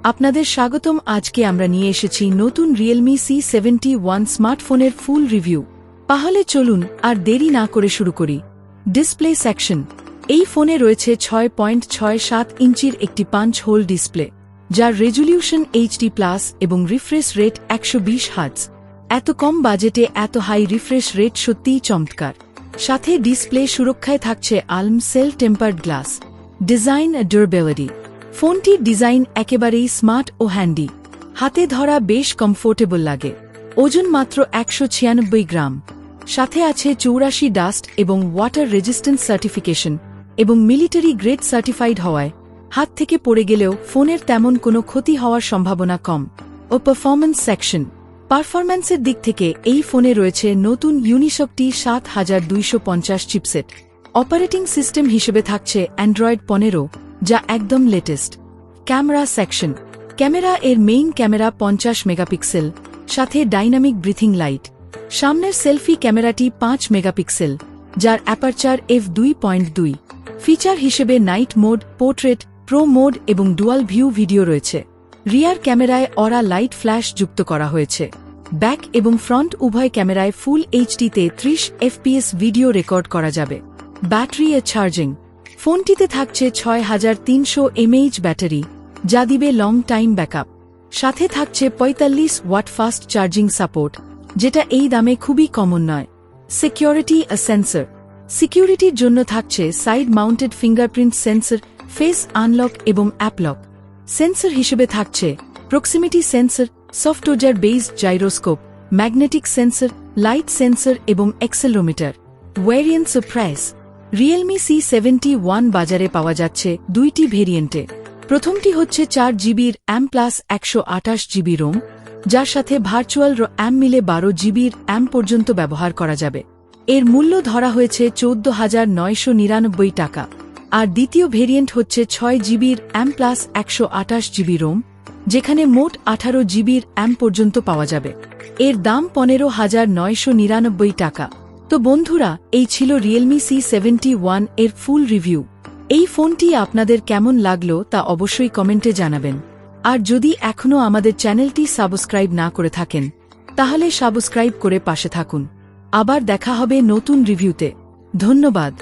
আপনাদের স্বাগতম। আজকে আমরা নিয়ে এসেছি নতুন রিয়েলমি C71 স্মার্টফোনের ফুল রিভিউ। তাহলে চলুন আর দেরি না করে শুরু করি। Display section. এই ফোনে রয়েছে 6.67 ইঞ্চির একটি পাঞ্চ হোল ডিসপ্লে, যার রেজুলিউশন HD+ এবং রিফ্রেশ রেট 120 হার্টজ। এত কম বাজেটে এত হাই রিফ্রেশ রেট সত্যিই চমৎকার। সাথে ডিসপ্লে সুরক্ষায় থাকছে আলম সেল টেম্পার্ড গ্লাস। Design durability. ফোনটির ডিজাইন একেবারেই স্মার্ট ও হ্যান্ডি, হাতে ধরা বেশ কমফোর্টেবল লাগে। ওজন মাত্র 196 গ্রাম। সাথে আছে 84 ডাস্ট এবং ওয়াটার রেজিস্ট্যান্স সার্টিফিকেশন এবং মিলিটারি গ্রেড সার্টিফাইড হওয়ায় হাত থেকে পড়ে গেলেও ফোনের তেমন কোনো ক্ষতি হওয়ার সম্ভাবনা কম। ও পারফরম্যান্স সেকশন। পারফরম্যান্সের দিক থেকে এই ফোনে রয়েছে নতুন Unisoc T7250 chipset. Operating system হিসেবে থাকছে অ্যান্ড্রয়েড 15, যা একদম লেটেস্ট। Camera section. ক্যামেরা এর মেইন ক্যামেরা 50 মেগাপিক্সেল, সাথে ডাইনামিক ব্রিথিং লাইট। সামনের সেলফি ক্যামেরাটি 5 মেগাপিক্সেল, যার অ্যাপারচার f2.2। ফিচার হিসেবে night mode, portrait, pro mode এবং ডুয়াল ভিউ ভিডিও রয়েছে। রিয়ার ক্যামেরায় অরা লাইট ফ্ল্যাশ যুক্ত করা হয়েছে। ব্যাক এবং ফ্রন্ট উভয় ক্যামেরায় ফুল এইচডিতে 30 FPS ভিডিও রেকর্ড করা যাবে। ব্যাটারি এ চার্জিং। ফোনটিতে থাকছে 6300 mAh ব্যাটারি, যা দিবে লং টাইম ব্যাকআপ। সাথে থাকছে 45 ওয়াট ফাস্ট চার্জিং সাপোর্ট, যেটা এই দামে খুবই কমন নয়। Security sensor. সিকিউরিটির জন্য থাকছে side mounted fingerprint sensor, face unlock এবং অ্যাপলক। সেন্সর হিসেবে থাকছে proximity sensor, software based gyroscope, magnetic sensor, light sensor এবং অ্যাক্সেলোমিটার। ভেরিয়েন্টস ও প্রাইস। রিয়েলমি C71 বাজারে পাওয়া যাচ্ছে দুইটি ভেরিয়েন্টে। প্রথমটি হচ্ছে 4GB RAM plus 128GB ROM, যার সাথে ভার্চুয়াল RAM মিলে 12GB RAM পর্যন্ত ব্যবহার করা যাবে। এর মূল্য ধরা হয়েছে 14,999 টাকা। আর দ্বিতীয় ভেরিয়েন্ট হচ্ছে 6GB RAM plus 128GB ROM, যেখানে মোট 18GB RAM পর্যন্ত পাওয়া যাবে। এর দাম 15,999 টাকা। তো বন্ধুরা, এই ছিল রিয়েলমি C71 এর ফুল রিভিউ। এই ফোনটি আপনাদের কেমন লাগলো তা অবশ্যই কমেন্টে জানাবেন। আর যদি এখনও আমাদের চ্যানেলটি সাবস্ক্রাইব না করে থাকেন, তাহলে সাবস্ক্রাইব করে পাশে থাকুন। আবার দেখা হবে নতুন রিভিউতে। ধন্যবাদ।